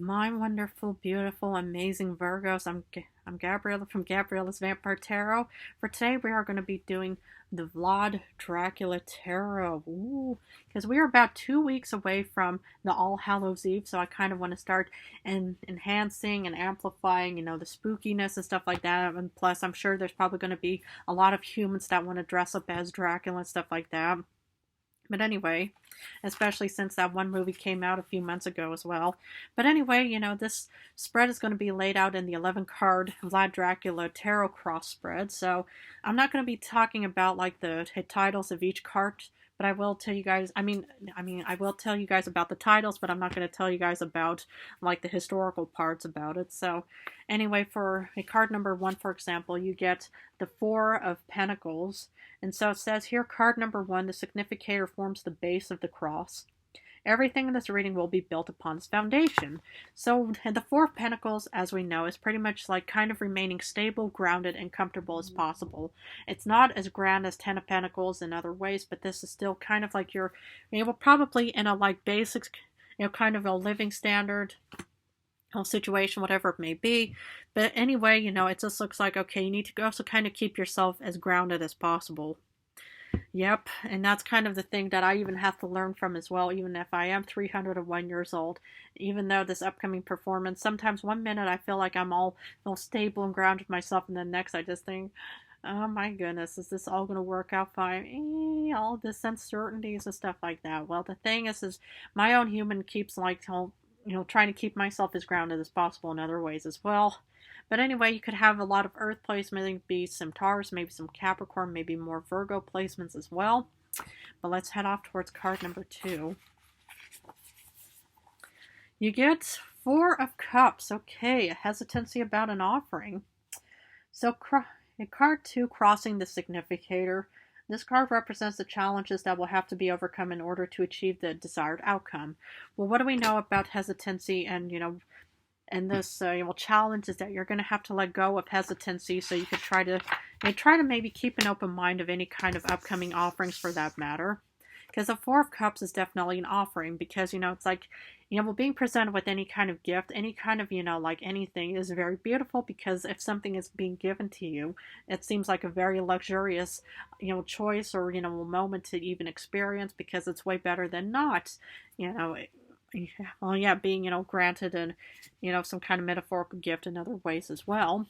My wonderful, beautiful, amazing Virgos. I'm Gabriella from Gabriella's Vampire Tarot. For today, we are going to be doing the Vlad Dracula Tarot. Ooh, because we are about 2 weeks away from the All Hallows Eve, so I kind of want to start enhancing and amplifying, the spookiness and stuff like that. And plus, I'm sure there's probably going to be a lot of humans that want to dress up as Dracula and stuff like that. But anyway, especially since that one movie came out a few months ago as well. But anyway, this spread is going to be laid out in the 11 card Vlad Dracula Tarot Cross spread. So I'm not going to be talking about like the titles of each card, but I will tell you guys, I will tell you guys about the titles, but I'm not going to tell you guys about like the historical parts about it. So anyway, for a card number 1, for example, you get the 4 of Pentacles. And so it says here, card number 1, the significator forms the base of the cross. Everything in this reading will be built upon this foundation. So the 4 of Pentacles, as we know, is pretty much like kind of remaining stable, grounded, and comfortable as possible. It's not as grand as 10 of Pentacles in other ways, but this is still kind of like you're probably in a like basic, kind of a living standard situation, whatever it may be. But anyway, it just looks like, okay, you need to also kind of keep yourself as grounded as possible. Yep, and that's kind of the thing that I even have to learn from as well, even if I am 301 years old. Even though this upcoming performance, sometimes one minute I feel like I'm all stable and grounded myself, and then next I just think, oh my goodness, is this all going to work out fine? All this uncertainties and stuff like that. Well, the thing is my own human keeps like, trying to keep myself as grounded as possible in other ways as well. But anyway, you could have a lot of Earth placements, maybe some Taurus, maybe some Capricorn, maybe more Virgo placements as well. But let's head off towards card number 2. You get 4 of Cups. Okay, a hesitancy about an offering. So in card 2, crossing the significator. This card represents the challenges that will have to be overcome in order to achieve the desired outcome. Well, what do we know about hesitancy and, and this challenge is that you're going to have to let go of hesitancy so you could try to maybe keep an open mind of any kind of upcoming offerings for that matter. Because the 4 of Cups is definitely an offering because, it's like, well, being presented with any kind of gift, any kind of, like anything is very beautiful because if something is being given to you, it seems like a very luxurious, choice or, moment to even experience because it's way better than not, well, yeah, being, granted and, some kind of metaphorical gift in other ways as well.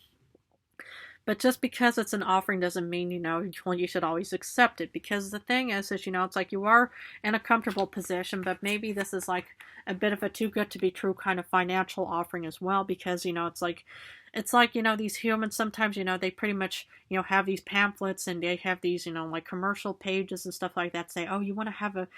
But just because it's an offering doesn't mean, you should always accept it. Because the thing is, it's like you are in a comfortable position, but maybe this is like a bit of a too good to be true kind of financial offering as well. Because, it's like, these humans sometimes, they pretty much, have these pamphlets and they have these, like commercial pages and stuff like that say, oh, you want to have a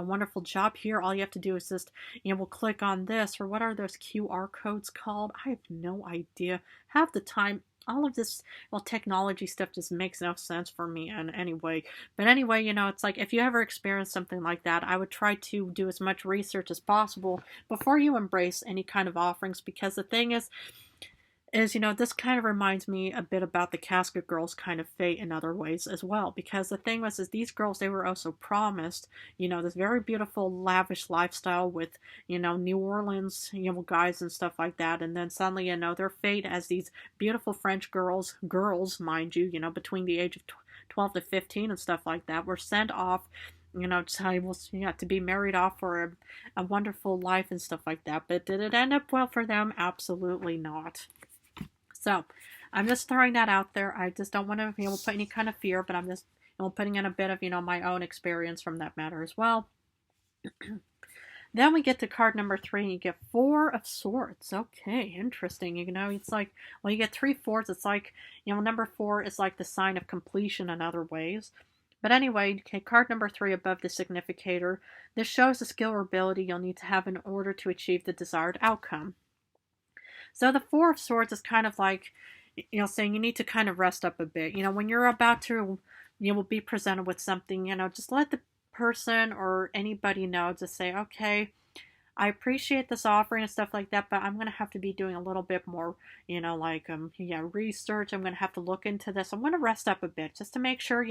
wonderful job here. All you have to do is just, we'll click on this, or what are those QR codes called? I have no idea. Half the time, all of this, technology stuff just makes no sense for me and anyway. But anyway, it's like if you ever experience something like that, I would try to do as much research as possible before you embrace any kind of offerings because the thing is, this kind of reminds me a bit about the Casket Girls kind of fate in other ways as well. Because the thing was, is these girls, they were also promised, this very beautiful, lavish lifestyle with, New Orleans, guys and stuff like that. And then suddenly, their fate as these beautiful French girls, mind you, between the age of 12 to 15 and stuff like that, were sent off to be married off for a wonderful life and stuff like that. But did it end up well for them? Absolutely not. So, I'm just throwing that out there. I just don't want to, put any kind of fear, but I'm just, putting in a bit of, my own experience from that matter as well. Then we get to card number 3, and you get 4 of Swords. Okay, interesting. It's like, well, you get 3 fours. It's like, number 4 is like the sign of completion in other ways. But anyway, okay, card number 3 above the significator. This shows the skill or ability you'll need to have in order to achieve the desired outcome. So the 4 of Swords is kind of like, saying you need to kind of rest up a bit. When you're about to, be presented with something, just let the person or anybody know, just say, okay, I appreciate this offering and stuff like that, but I'm going to have to be doing a little bit more, research. I'm going to have to look into this. I'm going to rest up a bit just to make sure,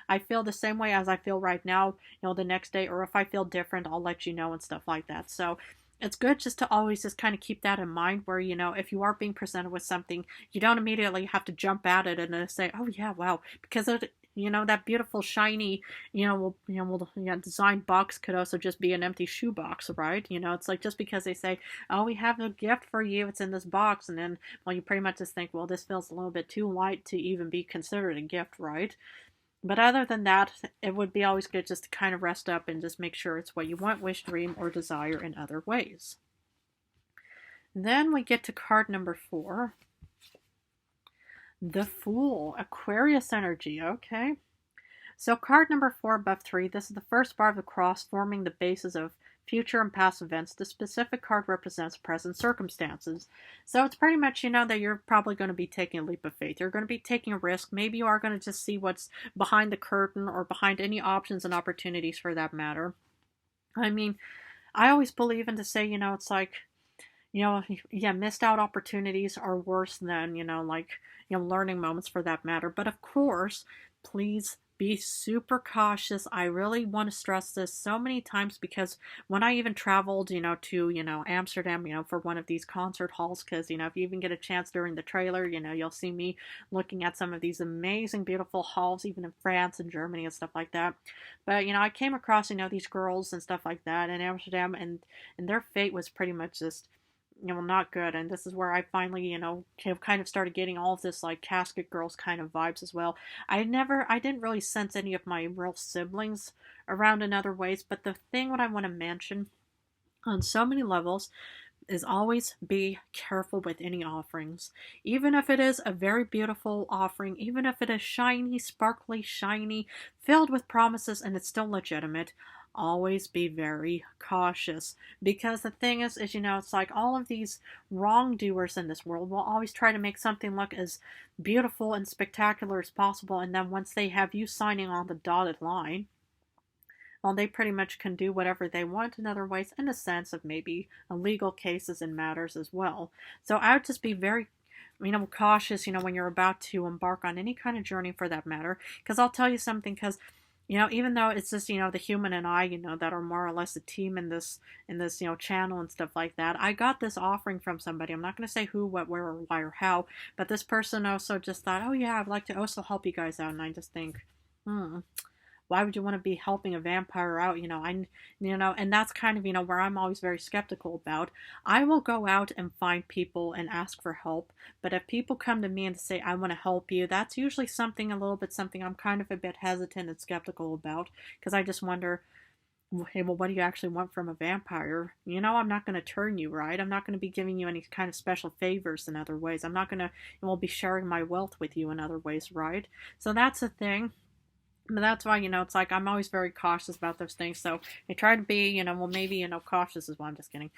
I feel the same way as I feel right now, the next day, or if I feel different, I'll let you know and stuff like that. So, it's good just to always just kind of keep that in mind where, if you are being presented with something, you don't immediately have to jump at it and say, oh yeah, wow, because that beautiful shiny, designed box could also just be an empty shoebox, right? It's like just because they say, oh, we have a gift for you, it's in this box, and then, well, you pretty much just think, well, this feels a little bit too light to even be considered a gift, right? But other than that, it would be always good just to kind of rest up and just make sure it's what you want, wish, dream, or desire in other ways. Then we get to card number 4. The Fool, Aquarius energy, okay? So card number 4 above 3, this is the first bar of the cross forming the basis of future and past events. The specific card represents present circumstances. So it's pretty much, that you're probably going to be taking a leap of faith. You're going to be taking a risk. Maybe you are going to just see what's behind the curtain or behind any options and opportunities for that matter. I mean, I always believe in to say, it's like, missed out opportunities are worse than, learning moments for that matter. But of course, please be super cautious. I really want to stress this so many times because when I even traveled, to, Amsterdam, for one of these concert halls, because, if you even get a chance during the trailer, you'll see me looking at some of these amazing, beautiful halls, even in France and Germany and stuff like that. But, I came across, these girls and stuff like that in Amsterdam, and their fate was pretty much just, not good. And this is where I finally, kind of started getting all of this like casket girls kind of vibes as well. I didn't really sense any of my real siblings around in other ways, but the thing what I want to mention on so many levels is always be careful with any offerings. Even if it is a very beautiful offering, even if it is shiny, sparkly, shiny, filled with promises, and it's still legitimate, always be very cautious. Because the thing is, it's like all of these wrongdoers in this world will always try to make something look as beautiful and spectacular as possible, and then once they have you signing on the dotted line, well, they pretty much can do whatever they want in other ways, in a sense of maybe legal cases and matters as well. So I would just be very cautious, when you're about to embark on any kind of journey for that matter. Because I'll tell you something, because even though it's just, the human and I, that are more or less a team in this, channel and stuff like that, I got this offering from somebody. I'm not going to say who, what, where, or why, or how, but this person also just thought, oh yeah, I'd like to also help you guys out. And I just think, why would you want to be helping a vampire out? And that's kind of, where I'm always very skeptical about. I will go out and find people and ask for help. But if people come to me and say, I want to help you, that's usually something I'm kind of a bit hesitant and skeptical about. Because I just wonder, hey, well, what do you actually want from a vampire? I'm not going to turn you, right? I'm not going to be giving you any kind of special favors in other ways. I'm not going to, be sharing my wealth with you in other ways, right? So that's the thing. But that's why, it's like I'm always very cautious about those things. So I try to be, maybe, cautious is why I'm just kidding.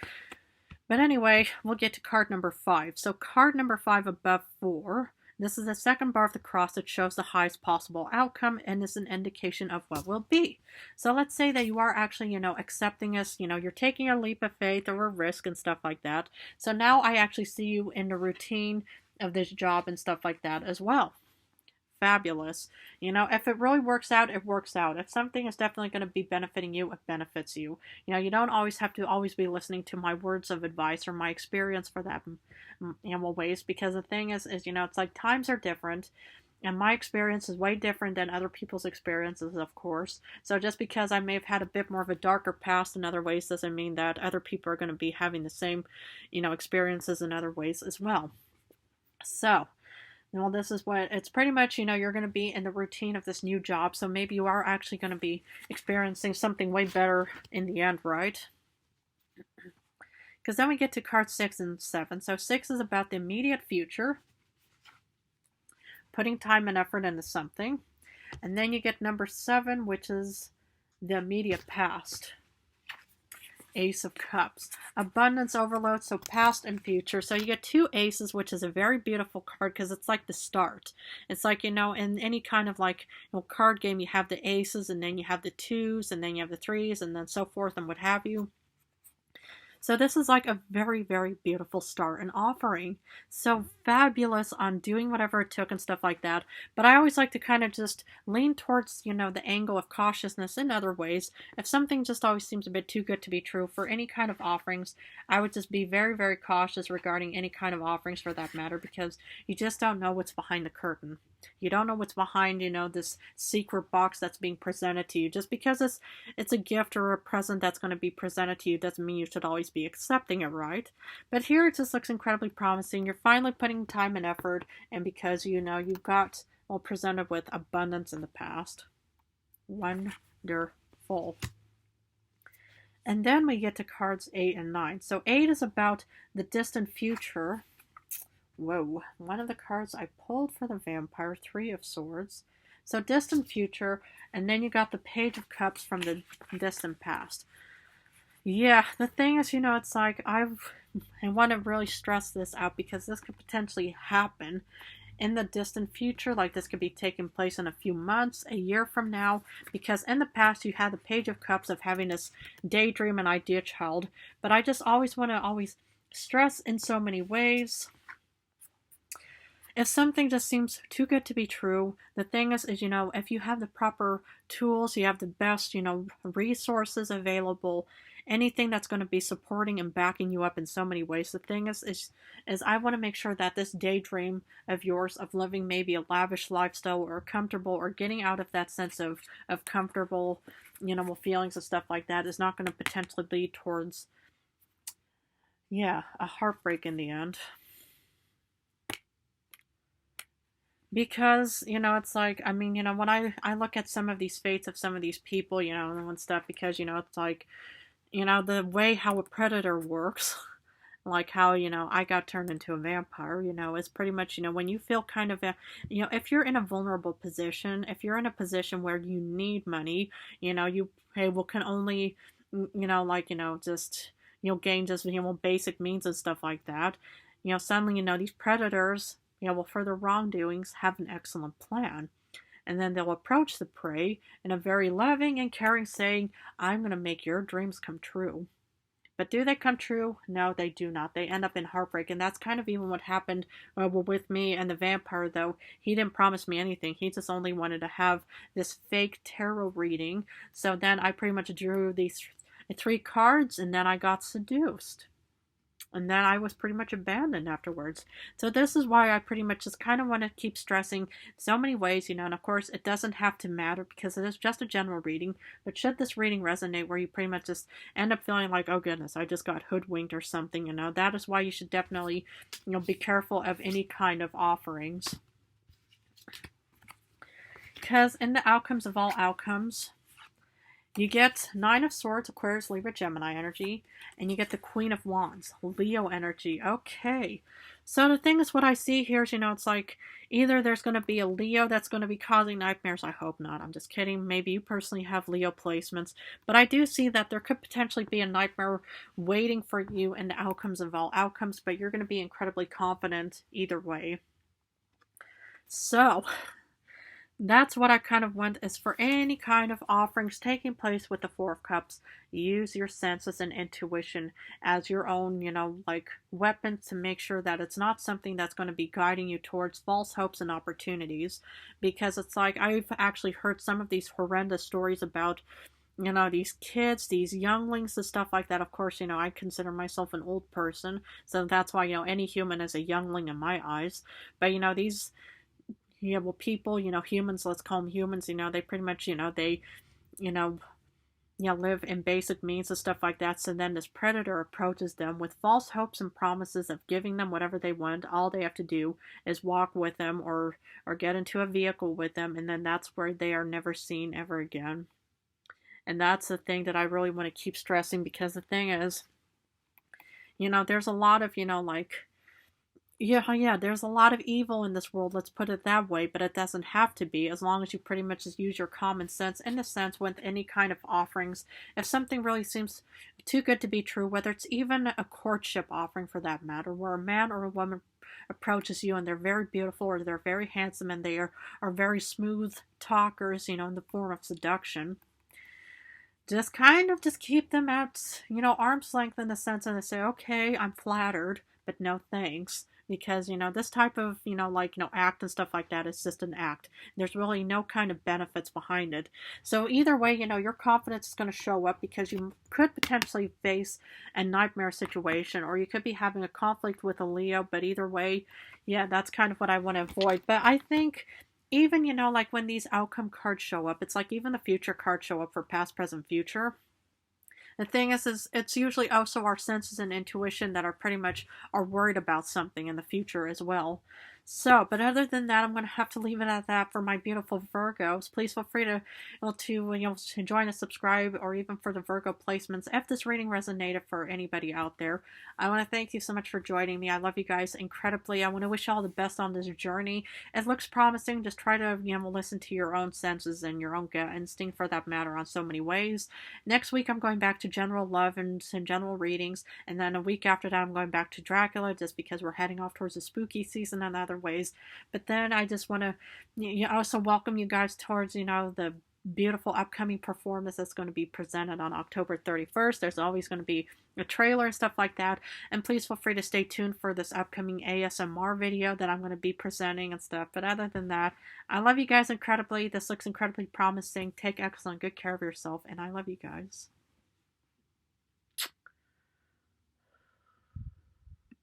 But anyway, we'll get to card number 5. So card number 5 above 4. This is the second bar of the cross that shows the highest possible outcome and is an indication of what will be. So let's say that you are actually, accepting this, you're taking a leap of faith or a risk and stuff like that. So now I actually see you in the routine of this job and stuff like that as well. Fabulous. If it really works out, it works out. If something is definitely going to be benefiting you, it benefits you. You don't always have to always be listening to my words of advice or my experience for that ways, because the thing is, it's like times are different, and my experience is way different than other people's experiences, of course. So just because I may have had a bit more of a darker past in other ways doesn't mean that other people are going to be having the same, experiences in other ways as well. So, well, this is what it's pretty much, you're going to be in the routine of this new job. So maybe you are actually going to be experiencing something way better in the end, right? Because then we get to cards 6 and 7. So 6 is about the immediate future, putting time and effort into something. And then you get number 7, which is the immediate past. Ace of Cups. Abundance overload, so past and future. So you get 2 aces, which is a very beautiful card because it's like the start. It's like, in any kind of like card game, you have the aces and then you have the 2s and then you have the 3s and then so forth and what have you. So this is like a very, very beautiful start and offering. So fabulous on doing whatever it took and stuff like that. But I always like to kind of just lean towards, the angle of cautiousness in other ways. If something just always seems a bit too good to be true for any kind of offerings, I would just be very, very cautious regarding any kind of offerings for that matter, because you just don't know what's behind the curtain. You don't know what's behind, this secret box that's being presented to you. Just because it's a gift or a present that's going to be presented to you doesn't mean you should always be accepting it, right? But here it just looks incredibly promising. You're finally putting time and effort, and because you've got presented with abundance in the past. Wonderful. And then we get to cards 8 and 9. So 8 is about the distant future. Whoa, one of the cards I pulled for the vampire, 3 of Swords. So distant future, and then you got the Page of Cups from the distant past. Yeah, the thing is, it's like I want to really stress this out because this could potentially happen in the distant future. Like this could be taking place in a few months, a year from now, because in the past you had the Page of Cups of having this daydream and idea child. But I just always want to stress in so many ways. If something just seems too good to be true, the thing is, if you have the proper tools, you have the best, resources available, anything that's going to be supporting and backing you up in so many ways. The thing is I want to make sure that this daydream of yours of living maybe a lavish lifestyle or comfortable or getting out of that sense of comfortable, feelings and stuff like that is not going to potentially lead towards, a heartbreak in the end. Because, it's like, when I look at some of these fates of some of these people, and stuff, because, it's like, the way how a predator works, like how, I got turned into a vampire, is pretty much, when you feel kind of, if you're in a vulnerable position, if you're in a position where you need money, you can only, just, gain just, basic means and stuff like that, suddenly, these predators, for their wrongdoings, have an excellent plan. And then they'll approach the prey in a very loving and caring saying, I'm going to make your dreams come true. But do they come true? No, they do not. They end up in heartbreak. And that's kind of even what happened with me and the vampire, though. He didn't promise me anything. He just only wanted to have this fake tarot reading. So then I pretty much drew these 3 cards, and then I got seduced. And then I was pretty much abandoned afterwards. So this is why I pretty much just kind of want to keep stressing so many ways, and of course it doesn't have to matter because it is just a general reading. But should this reading resonate where you pretty much just end up feeling like, oh goodness, I just got hoodwinked or something, that is why you should definitely, be careful of any kind of offerings. Because in the outcomes of all outcomes, you get 9 of Swords, Aquarius, Libra, Gemini energy, and you get the Queen of Wands, Leo energy. Okay. So the thing is, what I see here is, it's like either there's going to be a Leo that's going to be causing nightmares. I hope not. I'm just kidding. Maybe you personally have Leo placements. But I do see that there could potentially be a nightmare waiting for you in the outcomes of all outcomes, but you're going to be incredibly confident either way. So that's what I kind of want is for any kind of offerings taking place with the 4 of Cups, use your senses and intuition as your own, weapons to make sure that it's not something that's going to be guiding you towards false hopes and opportunities. Because it's like, I've actually heard some of these horrendous stories about, these kids, these younglings and stuff like that. Of course, I consider myself an old person, so that's why, any human is a youngling in my eyes. But, these people, humans, let's call them humans, they pretty much, they, live in basic means and stuff like that. So then this predator approaches them with false hopes and promises of giving them whatever they want. All they have to do is walk with them or get into a vehicle with them, and then that's where they are never seen ever again. And that's the thing that I really want to keep stressing, because the thing is, there's a lot of, there's a lot of evil in this world, let's put it that way, but it doesn't have to be, as long as you pretty much just use your common sense in a sense with any kind of offerings. If something really seems too good to be true, whether it's even a courtship offering for that matter, where a man or a woman approaches you and they're very beautiful or they're very handsome and they are very smooth talkers, in the form of seduction, just kind of just keep them at, arm's length in the sense and they say, okay, I'm flattered, but no thanks. Because, this type of, act and stuff like that is just an act. There's really no kind of benefits behind it. So either way, your confidence is going to show up because you could potentially face a nightmare situation, or you could be having a conflict with a Leo, but either way, yeah, that's kind of what I want to avoid. But I think even, like when these outcome cards show up, it's like even the future cards show up for past, present, future. The thing is it's usually also our senses and intuition that are pretty much are worried about something in the future as well. So, but other than that, I'm going to have to leave it at that for my beautiful Virgos. Please feel free to join and subscribe, or even for the Virgo placements if this reading resonated for anybody out there. I want to thank you so much for joining me. I love you guys incredibly. I want to wish you all the best on this journey. It looks promising. Just try to listen to your own senses and your own gut instinct for that matter on so many ways. Next week I'm going back to general love and some general readings, and then a week after that I'm going back to Dracula, just because we're heading off towards the spooky season and other ways. But then I just want to also welcome you guys towards the beautiful upcoming performance that's going to be presented on October 31st. There's always going to be a trailer and stuff like that, and please feel free to stay tuned for this upcoming ASMR video that I'm going to be presenting and stuff. But other than that, I love you guys incredibly. This looks incredibly promising. Take excellent good care of yourself, and I love you guys.